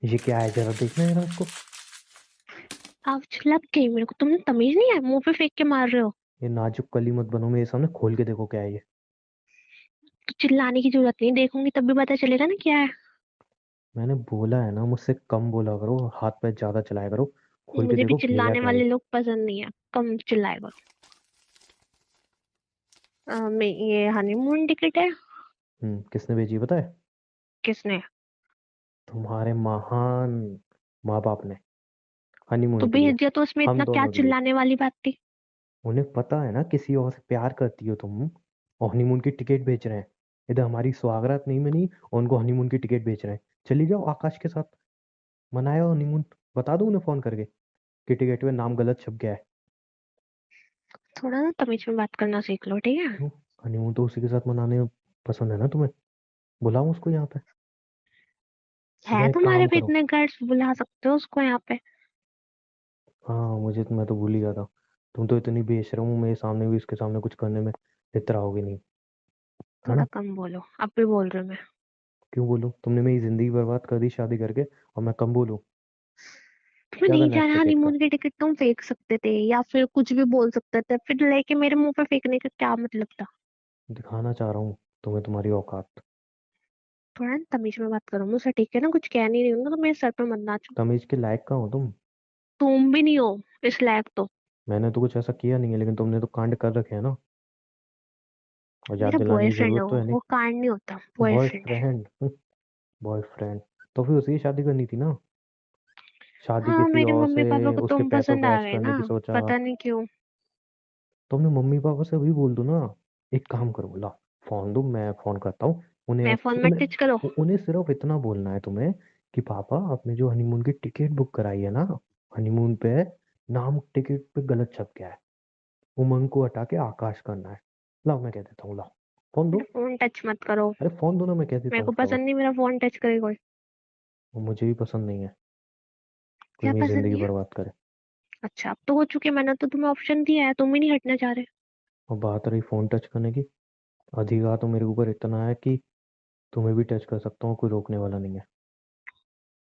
ये क्या है, जरा देखना जरा इसको। आउच लग गई मेरे को। तुमने तमीज नहीं है, मुंह पे फेंक के मार रहे हो। ये नाजुक कली मत बनो मेरे सामने, खोल के देखो क्या है ये। तो चिल्लाने की जरूरत नहीं, देखूंगी तब भी पता चलेगा ना क्या है। मैंने बोला है ना, मुझसे कम बोला करो, हाथ पैर ज्यादा चलाया करो। खोल के मुझे भी देखो भेजा चिल्लाने क्या है वाले ये। लोग पसंद नहीं है, कम चिल्लाए करो। ये हनीमून टिकट है। किसने भेजी पता है? किसने? तुम्हारे महान माँ बाप ने, तो हनीमून के लिए। भेज दिया तो उसमें हम इतना क्या दोनों के लिए। चिल्लाने वाली बात थी? उन्हें पता है ना किसी और से प्यार करती हो तुम, और हनीमून की टिकट बेच रहे हैं। इधर हमारी सुहागरात नहीं मनी और उनको हनीमून की टिकट बेच रहे हैं। चली जाओ आकाश के साथ, मनाया हनीमून। बता दो उन्हें फोन करके कि टिकट में नाम गलत छप गया है। थोड़ा ना तमीज में बात करना सीख लो, ठीक है? क्यों? हनीमून तो उसी के साथ मनाने पसंद है ना तुम्हें। बुलाऊं उसको यहाँ पे? या है एक तुम्हारे काम पे करो। इतने गट्स, बुला सकते हो उसको यहाँ पे। हाँ मुझे तो, मैं तो भूल ही गया था। तुम तो इतनी बेशर्म हो, मेरे सामने भी इसके सामने कुछ करने में इतराओगे नहीं, है थोड़ा ना? कम बोलो, अब भी बोल रही हूँ मैं। क्यों बोलूं? तुमने मेरी जिंदगी बर्बाद कर दी शादी करके, और मैं कम बोलूं? तुम्हें क्या नहीं करना है इस जाना टिकट का? हनीमून की टिकट, तुम फेंक सकते थे या फिर कुछ भी बोल सकते थे, फिर लेके मेरे मुंह पे फेंकने का क्या मतलब था? दिखाना चाह रहा हूँ तुम्हें तुम्हारी औकात। थोड़ा ना तमीज में बात करो मुझसे, ठीक है ना? कुछ कह नहीं रही हूँ ना, तो मेरे सर पे मत नाचो। तमीज के लायक का हो तुम? तुम भी नहीं हो इस लायक तो। मैंने तो कुछ ऐसा किया नहीं है, लेकिन तुमने तो कांड कर रखे हैं ना। और याद मेरा दिलाने की बॉयफ्रेंड है जरूरत तो है नहीं। वो कांड नहीं होता, बॉयफ्रेंड है। बॉयफ्रेंड? बॉयफ्रेंड? तो फिर उसी की शादी करनी थी ना। शादी हाँ, किसी मेरे और मम्मी से, पापा को उसके तुम पैसों पसंद पे आ ऐश गए करने ना। की सोचा। पता नहीं क्यों। तुमने मम्मी पापा से भी बोल दो ना। एक काम करो, बोला फोन दो, मैं फोन करता हूँ उन्हें। मैं फोन मत टच करो। उन्हें सिर्फ इतना बोलना है तुम्हें कि पापा आपने जो हनीमून की टिकट बुक कराई है ना, हनीमून पे नाम टिकट पे गलत छप गया है। उमंग को हटा के आकाश करना है। लाओ मैं कह देता हूँ, लाओ फोन दो। मेरा फोन टच मत करो। अरे फोन दो ना, मैं कह देता मेरे हूँ को फटाफट। पसंद नहीं मेरा फोन टच करे कोई। और मुझे भी पसंद नहीं है कोई क्या मेरी पसंद जिंदगी नहीं है? बर्बाद करे। अच्छा, अब तो हो चुके, मैंने तो तुम्हें ऑप्शन दिया है, तुम ही नहीं हटना चाह रहे। और बात रही फोन टच करने की, अधिकार तो मेरे ऊपर इतना है कि तुम्हें भी टच कर सकता हूँ, कोई रोकने वाला नहीं है।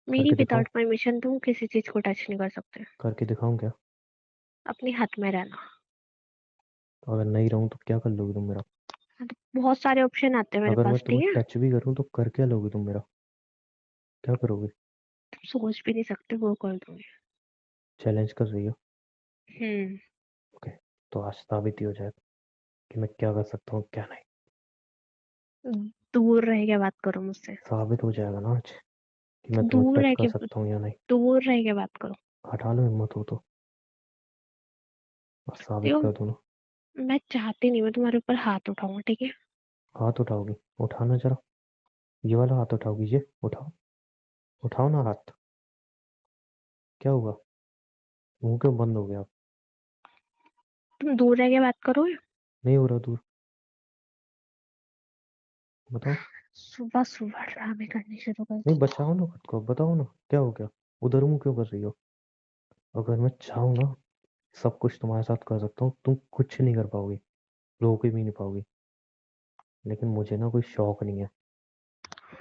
मेरी करके दिखाऊं? विदाउट परमिशन तुम किसी चीज को टच नहीं कर सकते। करके दिखाऊं क्या? अपने हाथ में रहना। तो अगर नहीं रहूं तो क्या कर लोगे तुम मेरा? हाँ, तो बहुत सारे ऑप्शन आते हैं मेरे अगर मैं पास, तुम्हें ठीक है? टच भी करूं तो कर क्या लोगे तुम मेरा? क्या करोगे? तुम सोच भी नहीं सकते, वो कर दूंगी। चैलेंज कर रही हो? हम्म। ओके, तो आज साबित ही हो जाएगा कि मैं क्या कर सकता हूँ क्या नहीं। दूर रह के बात करो मुझसे। साबित हो जाएगा ना आज कि मैं तुम्हें दूर टच रह कर के सकता हूँ या नहीं। दूर रह के बात करो। हटा लो हिम्मत हो तो, बस साबित देखो, कर दो ना। मैं चाहती नहीं मैं तुम्हारे ऊपर हाथ उठाऊंगा, ठीक है? हाथ उठाओगी? उठाना जरा, ये वाला हाथ उठाओगी, ये उठाओ। उठाओ ना हाथ। क्या हुआ? मुंह क्यों बंद हो गया? तुम दूर रह के बात करो। नहीं हो रहा दूर? बताओ। सुबह सुबह ड्रामे करने शुरू कर नहीं, देते हो। बचाओ ना खुद को, बताओ ना क्या हो गया। उधर मुंह क्यों कर रही हो? अगर मैं चाहूँ ना, सब कुछ तुम्हारे साथ कर सकता हूँ, तुम कुछ नहीं कर पाओगी, रोक भी नहीं पाओगी। लेकिन मुझे ना कोई शौक नहीं है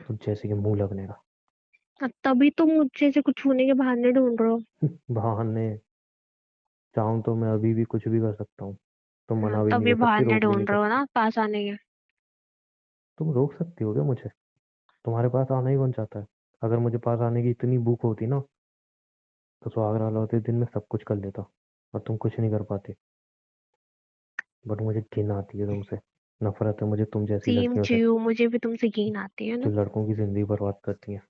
तुझ जैसे कि मुंह लगने का। तभी तुम मुझे से कुछ होने के बहाने ढूंढ रहे हो। बहाने? चाहूँ तो मैं अभी भी कुछ भी कर सकता हूँ। तुम हाँ, मना भी नहीं तभी कर सकती, बहाने रोक भी नहीं ढूंढ रहे हो सकती। ना पास आने के। तुम रोक सकती हो क्या मुझे? तुम्हारे पास आना ही कौन चाहता है? अगर मुझे पास आने की इतनी भूख होती ना, तो सुहागरात वाले दिन में सब कुछ कर लेता। और तुम कुछ नहीं कर पाती। बट मुझे घिन आती है तुमसे, नफरत है मुझे तुम जैसी सेम लड़कियों से, टू, मुझे भी तुमसे घिन आती है जो ना। लड़कों की जिंदगी बर्बाद करती हैं।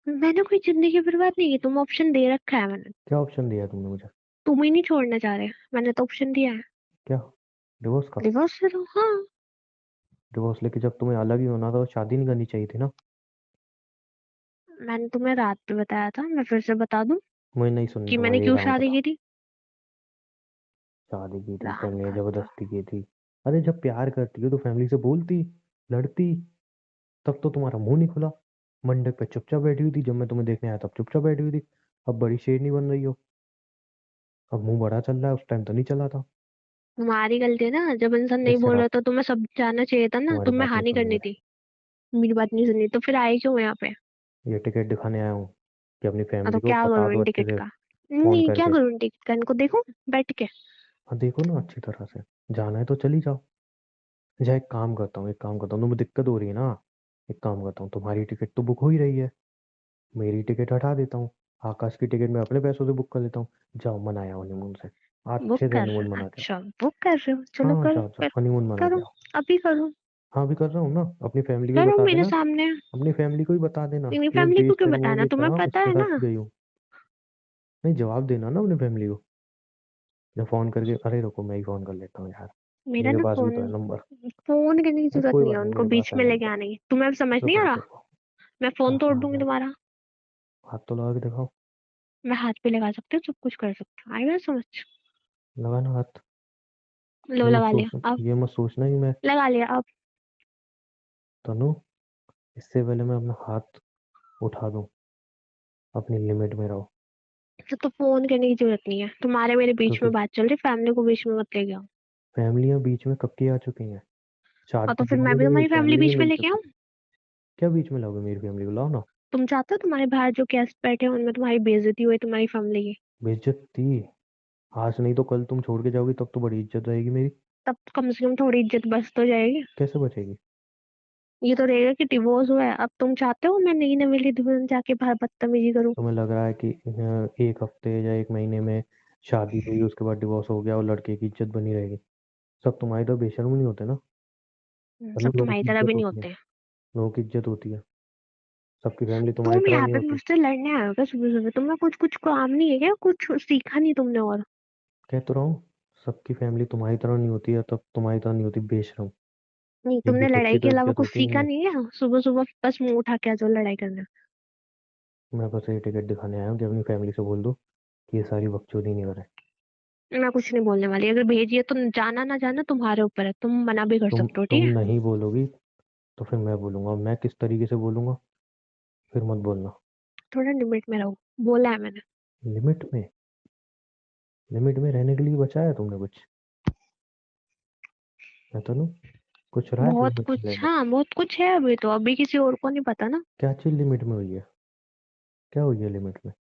मैंने कोई जिंदगी बर्बाद नहीं की, तुम ऑप्शन दे रखा है मैंने। क्या ऑप्शन दिया है तुमने मुझे? तुम ही नहीं छोड़ना चाह रहे, मैंने तो ऑप्शन दिया है। क्या? डिवोर्स का? डिवोर्स ले लो, हाँ। डिवोर्स लेके जब तुम्हें अलग ही होना था तो शादी नहीं करनी चाहिए थी ना। मैंने तुम्हें रात पे बताया था, मैं फिर से बता दूं मुझे नहीं सुननी कि मैंने तुम्हारी ये क्यों राम शादी कथा। की थी। शादी की थी कर राम लिया, कथा। जबरदस्ती की थी? अरे जब प्यार करती हो तो फैमिली से बोलती, लड़ती। तब तो तुम्हारा मुंह नहीं खुला। मंडप पे चुपचाप बैठी हुई थी, जब मैं तुम्हें देखने आया तब चुपचाप बैठी हुई थी। अब बड़ी शेरनी बन रही हो। अब मुंह बड़ा चल रहा है, उस टाइम तो नहीं चला था। तुम्हारी गलती है ना, जब इंसान नहीं इस बोल रहा रात था तुम्हें सब जानना चाहिए था ना, तुम्हारी तुम्हें बात नहीं हानि सुननी करनी मुझे। थी। मेरी बात नहीं सुनी तो फिर आए क्यों यहाँ पे? ये टिकट दिखाने आया हूँ कि अपनी हाँ, तो फैमिली को क्या बता करूँ दो इन अच्छे टिकट से का? फोन नहीं, क्या करके। करूँ इन टिकट का? इनको देखूं बैठ के? हाँ देखो ना अच्छी तरह से, जाना है तो चली जाओ। या एक काम करता हूँ, तुम्हें दिक्कत हो रही है ना, एक काम करता हूँ, तुम्हारी टिकट तो बुक हो ही रही है, मेरी टिकट हटा देता हूँ, आकाश की टिकट मैं अपने पैसों से बुक कर लेता हूँ। जाओ मनाया हनीमून से, बुक अच्छे से कर रहे हनीमून हो? मना के आओ। अच्छा, बुक कर रहे हो, चलो हाँ करो जाओ जाओ फिर। हनीमून मना के करो, आओ। अभी करो। हाँ अभी कर रहा हूँ ना, अपनी फैमिली को ही करो बता मेरे देना, सामने। अपनी फैमिली को ही बता देना मेरी कि एक फैमिली को देश क्यों प्रेमियों बताना? की तुम्हें तरह पता उसके है साथ ना। गई हूँ। नहीं जवाब देना ना अपनी फैमिली को, जब फोन करके, अरे रुको मैं ही फोन कर लेता हूँ यार, मेरा मेरे ना पास भी फोन तो है नंबर। फोन करने की अरे जरूरत कोई नहीं है, बात नहीं, उनको मेरे पास बीच है में लेके नंबर। आने की। तुम्हें अब समझ नहीं रुको आ रहा? रुको रुको। मैं फोन तोड़ हाँ दूंगी है, तुम्हारा। हाथ तो लगा के दिखाओ। मैं हाथ पे लगा सकती हूँ, सब कुछ कर सकती हूँ। आई बात समझ? लगाना हाथ। लो, लगा लिया अब। ये मत सोचना कि मैं, लगा लिया अब। तनु, इससे पहले मैं अपना हाथ उठा दूं, अपनी लिमिट में रहो। तो फोन करने की जरूरत नहीं है, तुम्हारे मेरे बीच क्योंकि में बात चल रही, फैमिली को बीच में मत लेके आओ। फैमिलियां बीच में कब की आ चुकी हैं, और तो शादी के फिर मैं मामले भी में भी तुम्हारी फैमिली फैमिली भी बीच में मिल लेके चुकी आऊँ? है। क्या बीच में लाओगे मेरी फैमिली को, लाओ ना। तुम चाहते हो तुम्हारे बाहर जो गेस्ट बैठे हैं उनमें तुम्हारी बेइज्जती हुई, तुम्हारी फैमिली की? बेइज्जती, आज नहीं तो कल तुम छोड़ के जाओगी तब तो बड़ी इज्जत रहेगी मेरी। तब कम से कम थोड़ी इज्जत बच तो जाएगी। कैसे बचेगी। ये तो रहेगा कि डिवोर्स हुआ है। अब तुम चाहते हो मैं नई नवेली दुल्हन जाके बाहर बदतमीजी करूँ? तुम्हें लग रहा है कि एक हफ्ते या एक महीने में शादी हुई उसके बाद डिवोर्स हो गया और लड़के की इज्जत बनी रहेगी। सब तुम्हारी तो बेशर्म नहीं होते ना। सब मतलब लोगों तुम्हारी की तरह इज्जत भी नहीं होती है, होते। लोगों की इज्जत होती है, सबकी फैमिली तुम्हारी तुम तरह यहाँ नहीं पे होती। मुझसे लड़ने आए हो क्या सुबह सुबह? तुम्हें कुछ कुछ काम नहीं है क्या? कुछ सीखा नहीं तुमने? और कह तो रहा हूँ, सबकी फैमिली तुम्हारी तरह नहीं होती है, तब तुम्हारी तरह नहीं होती बेशरम। नहीं, एक तुमने बेइज्जत की लड़ाई के तो अलावा इज्जत कुछ होती नहीं सीखा है। नहीं है? सुबह सुबह बस मुंह उठा के आ जाओ लड़ाई करने। मैं बस ये टिकट दिखाने आया हूँ कि अपनी फैमिली से बोल दो कि ये सारी बकचोदी नहीं करे। मैं कुछ नहीं बोलने वाली। अगर भेजिए तो जाना ना जाना तुम्हारे ऊपर है, तुम मना भी कर सकते हो, तुम ठीक है? नहीं बोलोगी तो फिर मैं बोलूंगा, मैं किस तरीके से बोलूंगा, फिर मत बोलना। थोड़ा लिमिट में रहो, बोला है मैंने। लिमिट में, लिमिट में रहने के लिए बचाया तुमने कुछ, मैं तो नहीं, कुछ रहा है बहुत लिमिट में कुछ, लेने। हाँ बहुत कुछ है। अभी तो अभी किसी और को नहीं पता ना। क्या चीज लिमिट में हुई है, क्या हुई है लिमिट में।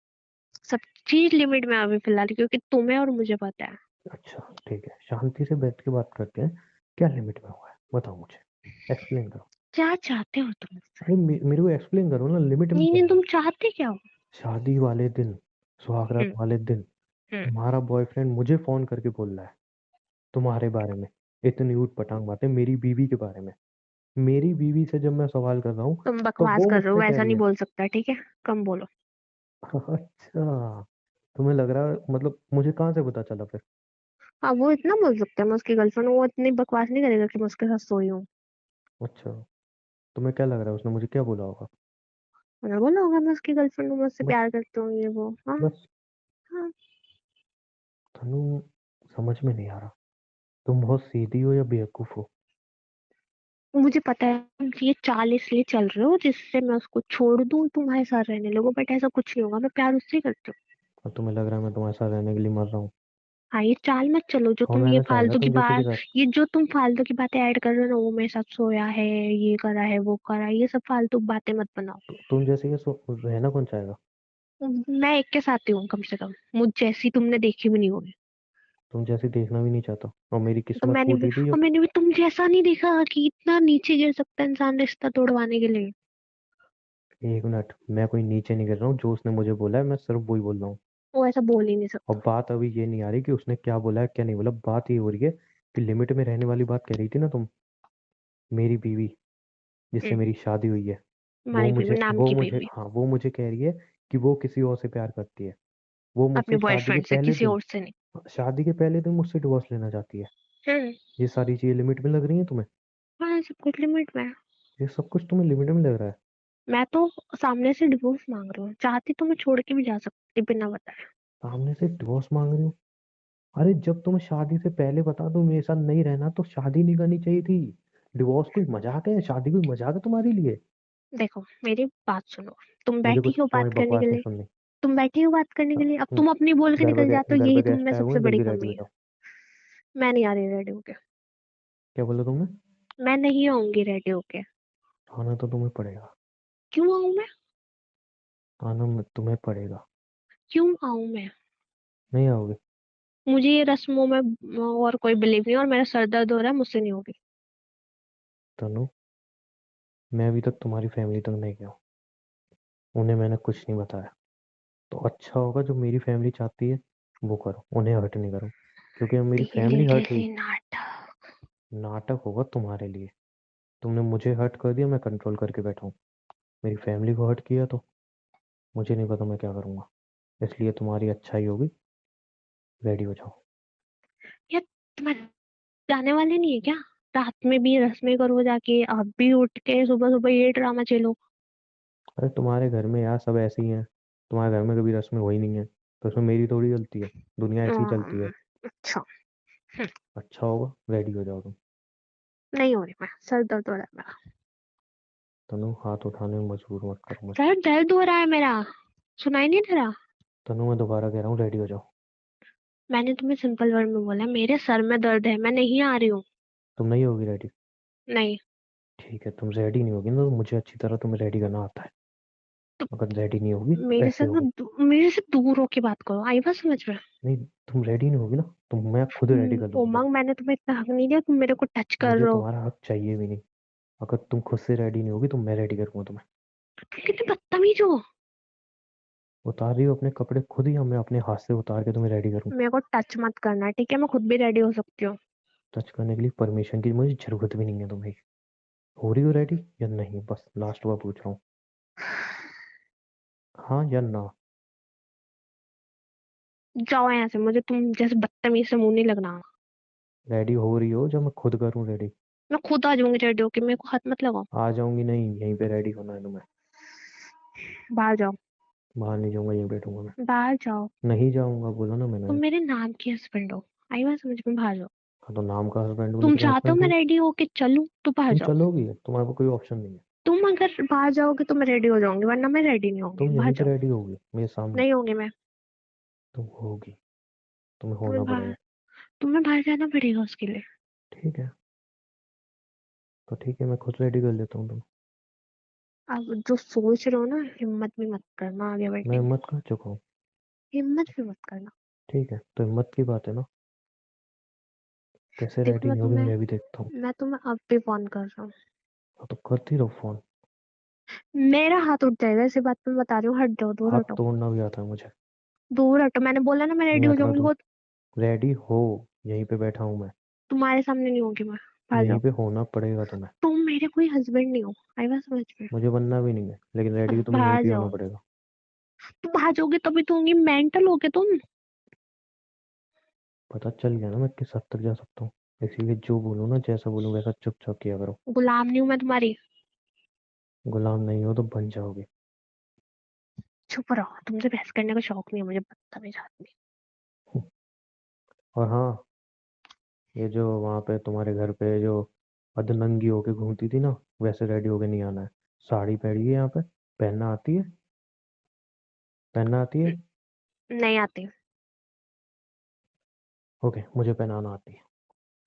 सब चीज लिमिट में है अभी फिलहाल, क्योंकि तुम्हें और मुझे पता है। अच्छा ठीक है, शांति से बैठ के बात करते हैं, क्या लिमिट में हुआ है बताओ मुझे, एक्सप्लेन करो। क्या चाहते हो तुम मुझसे? अरे मेरे को एक्सप्लेन करो ना, लिमिट में नहीं क्या नहीं, है। तुम चाहते क्या हो? शादी वाले दिन, सुहागरात हम्म। वाले दिन, हम्म। तुम्हारा बॉयफ्रेंड मुझे फोन करके बोल रहा है तुम्हारे बारे में, इतनी ऊट पटांग बातें मेरी बीवी के बारे में। मेरी बीवी से जब मैं सवाल कर रहा हूँ तुम तो बकवास वो कर रहे हो, मुझसे कह ऐसा रही नहीं है। बोल सकता, ठीक है? कम बोलो। अच्छा, तुम्हें लग रहा है, मतलब मुझे कहाँ से पता चला फिर। हाँ, वो इतना बोल सकता है मैं उसकी गर्लफ्रेंड हूँ। वो इतनी बकवास नहीं करेगा कि मैं उसके साथ सोई हूँ। अच्छा, तुम्हें क्या लग रहा है उसने मुझे क्या बोला होगा। मैंने बोला होगा मैं उसकी गर्लफ्रेंड हूँ, मैं उससे बस, प्यार करती हूँ, ये वो। हाँ। बस। हाँ। तनु, समझ में नहीं आ रहा, तुम बहुत सीधी हो या बेवकूफ हो। मुझे पता है ये चाल इसलिए चल रहे हो जिससे मैं उसको छोड़ दूं, तुम्हारे साथ रहने लगो, बट ऐसा कुछ नहीं होगा। मैं प्यार उससे ही करती हूँ। और तुम्हें लग रहा है मैं तुम्हारे साथ रहने के लिए मर रहा हूँ। हाँ, ये चाल मत चलो जो कौन तुम ये रहना चाहेगा फालतू की तुम जैसी के बात। साथ। ये जो तुम फालतू की बातें ऐड कर रहे हो ना, वो मेरे साथ सोया है, ये करा है, वो करा है, ये सब फालतू बातें मत बनाओ। तुम जैसी के रहना कौन चाहेगा। मैं एक के साथ ही हूँ कम से कम। मुझ जैसी तुमने देखी भी नहीं होगी। तुम जैसी देखना भी नहीं चाहता, और मेरी तो किस्मत फूटी थी और अब। मैंने भी तुम जैसा नहीं देखा कि इतना नीचे गिर सकता है इंसान रिश्ता तोड़वाने के लिए। एक मिनट, मैं कोई नीचे नहीं गिर रहा हूँ, जो उसने मुझे बोला है मैं सिर्फ वही बोल रहा हूँ। वो ऐसा बोल ही नहीं और सकता। बात अभी ये नहीं आ रही कि उसने क्या बोला है क्या नहीं बोला, बात ये हो रही है कि लिमिट में रहने वाली बात कह रही थी ना तुम। मेरी बीवी जिससे हम्म। मेरी शादी हुई है, तुम्हारी बीवी, नाम की बीवी। वो मुझे कह रही है कि वो किसी और से प्यार करती है। वो अपने मुझसे बॉयफ्रेंड से, किसी और से नहीं। शादी के पहले दिन मुझसे डिवोर्स लेना चाहती है। हम्म। ये सारी चीजें लिमिट में लग रही हैं तुम्हें। हाँ, सब कुछ लिमिट में है। ये सब कुछ तुम्हें लिमिट में लग रहा है। मैं तो सामने से डिवोर्स मांग रही हूँ, चाहती तो मैं छोड़ के भी जा सकती बिना बताए। सामने से डिवोर्स मांग रही हो। अरे जब तुम्हें शादी से पहले बता दो मेरे साथ नहीं रहना तो शादी नहीं करनी चाहिए थी। डिवोर्स कोई मजाक है, शादी कोई मजाक है तुम्हारे लिए। देखो मेरी बात सुनो। तुम मुझे बैठी कुछ हो तुम्हारी बात करने के बकवास नहीं लिए। सुननी। तुम बैठी हो बात करने के लिए, अब हम्म, तुम अपनी बोल के निकल जाते हो, घर पे यही तुम में गेस्ट आए हुए सबसे हैं, बड़ी जल्दी रेडी कमी हो है। जाओ। मैं नहीं आ रही रेडी होके। क्या बोला तुमने। मैं नहीं आऊंगी रेडी होके। आना तो तुम्हें पड़ेगा। क्यों आऊं मैं? आना तुम्हें पड़ेगा। क्यों आऊं मैं? नहीं आओगे? मुझे ये रस्मों में और कोई बिलीव नहीं, और मेरा सर दर्द हो रहा है, मुझसे नहीं होगी। तनु, मैं अभी तक तुम्हारी फैमिली तक नहीं गया हूँ, उन्हें मैंने कुछ नहीं बताया। तो अच्छा होगा जो मेरी फैमिली चाहती है वो करो, उन्हें हर्ट नहीं करो, क्योंकि अब मेरी धीरे फैमिली हर्ट हुई। धीरे नाटक। नाटक होगा तुम्हारे लिए। तुमने मुझे हर्ट कर दिया, मैं कंट्रोल करके बैठा हूँ। मेरी फैमिली को हर्ट किया तो मुझे नहीं पता मैं क्या करूँगा। इसलिए तुम्हारी अच्छाई होगी, रेडी हो जाओ। यार, तुम्हारे जाने वाले नहीं है क्या? रात में भी रस्में करो जाके, अब भी उठ के सुबह सुबह ये ड्रामा चलो। अरे तुम्हारे घर में यार सब ऐसे ही हैं। तुम्हारे घर में कभी रस्में हुई नहीं है, तो उसमें मेरी थोड़ी गलती है। दुनिया ऐसी ही चलती है। अच्छा। हम्म, अच्छा होगा, रेडी हो जाओ तुम। नहीं हो रही मैं, सर दर्द हो रहा है मेरा। तनु, हाथ उठाने में मजबूर मत करो मुझे। सर दर्द हो रहा है मेरा, सुनाई नहीं दे रहा? तनु, मैं दोबारा कह रहा हूँ, रेडी हो जाओ। मैंने तुम्हें सिंपल वर्ड में बोला, मेरे सर में दर्द है, मैं नहीं आ रही हूँ। तुम नहीं होगी रेडी? नहीं। ठीक है, तुम रेडी नहीं होगी ना, तो मुझे अच्छी तरह तुम्हें रेडी करना आता है। तो अगर रेडी नहीं होगी तो मेरे ऐसे से ना होगी। मेरे से दूर होके बात करो, आई बात समझ में? नहीं, तुम रेडी नहीं होगी ना, तो मैं खुद रेडी कर लूंगा तुम्हें। उमंग, मैंने तुम्हें इतना हक नहीं दिया, तुम मेरे को टच कर मुझे रहे हो। तुम्हारा हक चाहिए भी नहीं। अगर तुम खुद से रेडी नहीं होगी तो मैं रेडी करूंगा तुम्हें। तुम कितने बदतमीज हो। उतार रही हो अपने कपड़े खुद, या मैं अपने हाथ से उतार के तुम्हें रेडी करूँ? मेरे को टच मत करना, ठीक है? मैं खुद भी रेडी हो सकती हूँ। टच करने के लिए परमिशन की मुझे जरूरत भी नहीं है तुम्हें। हो रही हो रेडी या नहीं, बस लास्ट बार पूछ रहा हूँ। हाँ या ना? जाओ यहाँ से, मुझे तुम जैसे बदतमीज से मुंह नहीं लगना। रेडी हो रही हो जब मैं खुद करूँ रेडी? मैं खुद आ जाऊंगी रेडी होके, मेरे को हाथ मत लगाओ। आ जाऊंगी नहीं, यहीं पे रेडी होना है तुम्हें। बाहर जाओ। बाहर नहीं जाऊंगा, यहीं बैठूंगा मैं। बाहर जाओ। नहीं जाऊंगा, बोला ना तुम मैंने। मेरे नाम के हस्बैंड हो, आई बात समझ में? बाहर जाओ। हाँ, तो नाम का हस्बैंड हूँ तुम लेकिन चाहते हो हस्बैंड मैं हूँ। रेडी होके चलूं तो बाहर तुम जाओ। चलोगी, तुम्हारे पास कोई ऑप्शन नहीं है। तुम अगर बाहर जाओगे तो मैं रेडी हो जाऊंगी, वरना मैं रेडी नहीं होंगी। तुम बाहर यहीं पे जाओ। रेडी होगी मेरे सामने। नहीं होंगी मैं। तुम होगी, तुम्हें तुम्हें होना बाहर पड़ेगा। तुम्हें बाहर जाना पड़ेगा उसके लिए। ठीक है, तो ठीक है, मैं खुद रेडी कर लेता हूँ तुम। अब जो सोच रहे हो ना, हिम्मत भी मत करना आगे मैं बढ़ने की। हिम्मत कर चुका हूँ। हिम्मत भी मत करना। ठीक है, तो हिम्मत की बात है ना। कैसे देखो, रेडी नहीं होगी मैं भी देखता हूँ। मैं तुम्हें अब भी फोन कर रहा हूँ। हाँ, तो करती रहो फोन। मेरा हाथ उठ जाएगा, इसी बात पे मैं बता रही हूँ, हट जाओ, दूर हाथ हटो। तोड़ना भी आता है मुझे। दूर हटो, मैंने बोला ना मैं नहीं रेडी हो हट रहा जाऊंगी तुम। वो। रेडी हो, यहीं पे बैठा हूँ मैं। तुम्हारे सामने नहीं होगी मैं। बाहर यहीं जाओ। पे होना पड़ेगा तुम्हें। तुम मेरे कोई हस्बैंड नहीं हो, आई बात समझ में? मुझे बनना भी नहीं है, लेकिन रेडी तुम्हें यहीं बाहर पे होना जाओ। पड़ेगा। तुम बाहर जाओगे तभी तो होंगी, मेंटल हो गए तुम। पता चल गया ना मैं किस हद तक जा सकता हूँ। इसीलिए जो बोलूँ ना, जैसा बोलूँ वैसा चुपचाप किया करो। गुलाम नहीं हूं मैं तुम्हारी। गुलाम नहीं हो तो बन जाओगे। चुप रहो, तुमसे बहस करने का शौक नहीं है मुझे, बदतमीज आदमी। और हाँ, ये जो वहाँ पे तुम्हारे घर पे जो अधनंगी होके घूमती थी ना, वैसे रेडी होके नहीं आना है। साड़ी पहनी है यहाँ पे, पहनना आती है? पहनना आती है? नहीं आती। ओके, मुझे पहनाना आती है।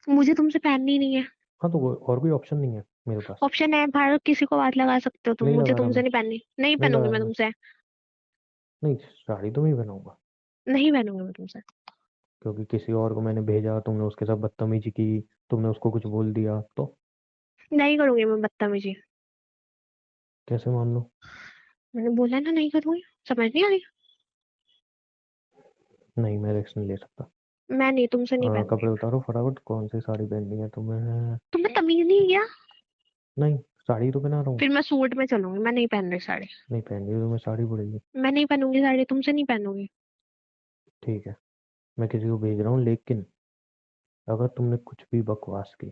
मुझे तुमसे पहननी नहीं है। हाँ, तो और कोई ऑप्शन नहीं है मेरे पास। ऑप्शन है, बाहर किसी को बात लगा सकते हो तुम, नहीं मुझे लगा रहा तुमसे मैं। नहीं पहननी, नहीं नहीं पहनूंगी लगा मैं रहा मैं। तुमसे। नहीं, साड़ी तो मैं ही पहनाऊंगा। नहीं पहनूंगी मैं तुमसे। क्योंकि किसी और को मैंने भेजा, तुमने उसके साथ बदतमीजी की, तुमने उसको कुछ बोल दिया तो नहीं करूंगी मैं बदतमीजी। कैसे मान लो? मैंने बोला ना, नहीं करूंगी। समझ नहीं आ रही? नहीं, मैं रिस्क नहीं ले सकता। मैं नहीं, तुमसे नहीं पहनूंगी कपड़े मैं। उतारो फटाफट, कौन सी साड़ी पहननी है तुम्हें? तुम्हें तमीज नहीं है क्या? नहीं, साड़ी तो पहना रहा हूँ। फिर मैं सूट में चलूंगी, मैं नहीं पहन रही साड़ी। नहीं पहननी तो तुम्हें साड़ी पड़ेगी। मैं नहीं पहनूंगी साड़ी, तुमसे नहीं पहनूंगी। ठीक है, मैं किसी को भेज रहा हूँ, लेकिन अगर तुमने कुछ भी बकवास की,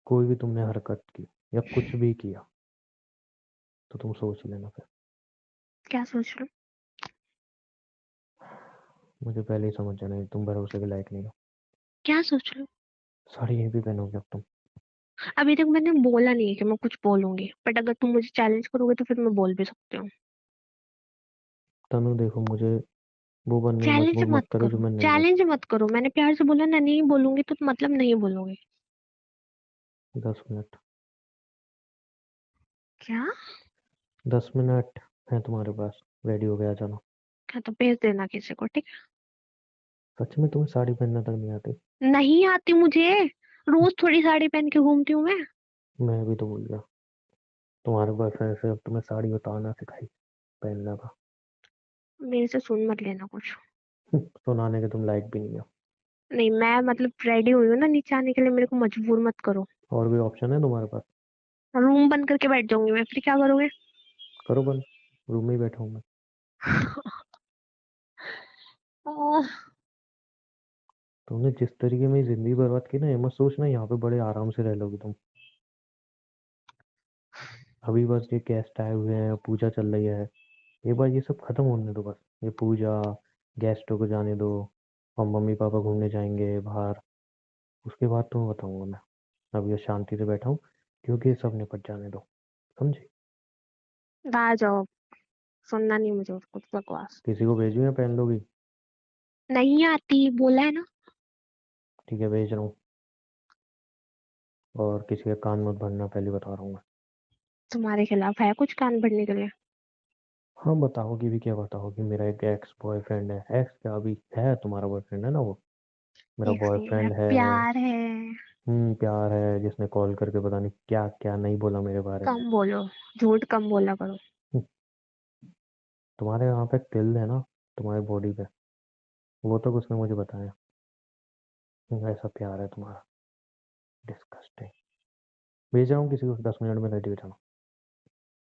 कोई भी तुमने हरकत की या कुछ भी किया, तो तुम सोच लेना फिर। क्या सोच रहे मुझे पहले ही समझ जाना है तुम भरोसे के लायक नहीं हो। हो? क्या सोच रहे हो? साड़ी यहीं भी पहनोगे अब तुम? अभी तक मैंने बोला नहीं है कि मैं कुछ बोलूंगी, बट अगर तुम मुझे चैलेंज करोगे तो फिर मैं बोल भी सकती हूँ। तनु देखो, मुझे वो बनने में चैलेंज मजबूर मत मत करो जो करो, मैं नहीं हूँ। चैलेंज मत करो, मैंने प्यार से बोला ना, नहीं बोलूंगी तो मतलब नहीं बोलूंगी। 10 मिनट। क्या? 10 मिनट है तुम्हारे पास। रेडी हो गया आ जाना। हाँ तो भेज देना किसी को, ठीक सच में तुम्हें साड़ी पहनना तक नहीं आती? है। नहीं आती मुझे, रोज थोड़ी साड़ी पहन के घूमती हूँ मैं। मैं भी तो भूल गया। तुम्हारे बॉयफ्रेंड से अब तुम्हें साड़ी उतारना सिखाई, पहनना का। मेरे से सुन मत लेना कुछ। सुनाने के तुम लायक भी नहीं हो। नहीं, मैं मतलब रेडी हुई हूँ ना नीचे आने के लिए, मेरे को मजबूर मत करो। और कोई ऑप्शन है तुम्हारे पास? रूम बंद करके बैठ जाऊंगी मैं, फिर क्या करोगे? करो बंद। रूम में ही बैठा हूँ मैं। आह, तुमने जिस तरीके में जिंदगी बर्बाद की ना, ये मत सोचना यहाँ पे बड़े आराम से रह लोगे तुम। अभी बस ये गेस्ट आए हुए हैं, पूजा चल रही है। एक बार ये सब खत्म होने दो बस। ये पूजा, गेस्टों को जाने दो, और मम्मी पापा घूमने जाएंगे बाहर। उसके बाद तुम्हें बताऊंगा मैं। अब ये शांति से बैठा हूँ, क्योंकि ये सब निपट जाने दो। समझे? आ जाओ। सुनना नहीं मुझे कुछ बकवास। किसी को भेजूं या पहन लोगी? नहीं आती, बोला है ना। ठीक है, भेज रहा हूँ। और किसी का कान मत भरना, पहले बता रहा हूँ मैं। तुम्हारे खिलाफ है कुछ कान भरने के लिए? हाँ बताओगी भी क्या? बताओगी मेरा एक एक्स बॉयफ्रेंड है। एक्स क्या, अभी है तुम्हारा बॉयफ्रेंड है ना वो। मेरा एक नहीं है, बॉयफ्रेंड है। प्यार है। प्यार है, जिसने कॉल करके पता नहीं क्या क्या नहीं बोला मेरे बारे में। कम बोलो, झूठ कम बोला करो। हम्म, तुम्हारे यहाँ पे तिल है ना, तुम्हारी बॉडी पे। वो तो उसने मुझे बताया। ऐसा प्यार है तुम्हारा। डिस्गस्टिंग। भेज रहा हूँ किसी को, 10 मिनट में रेडी हो जाना।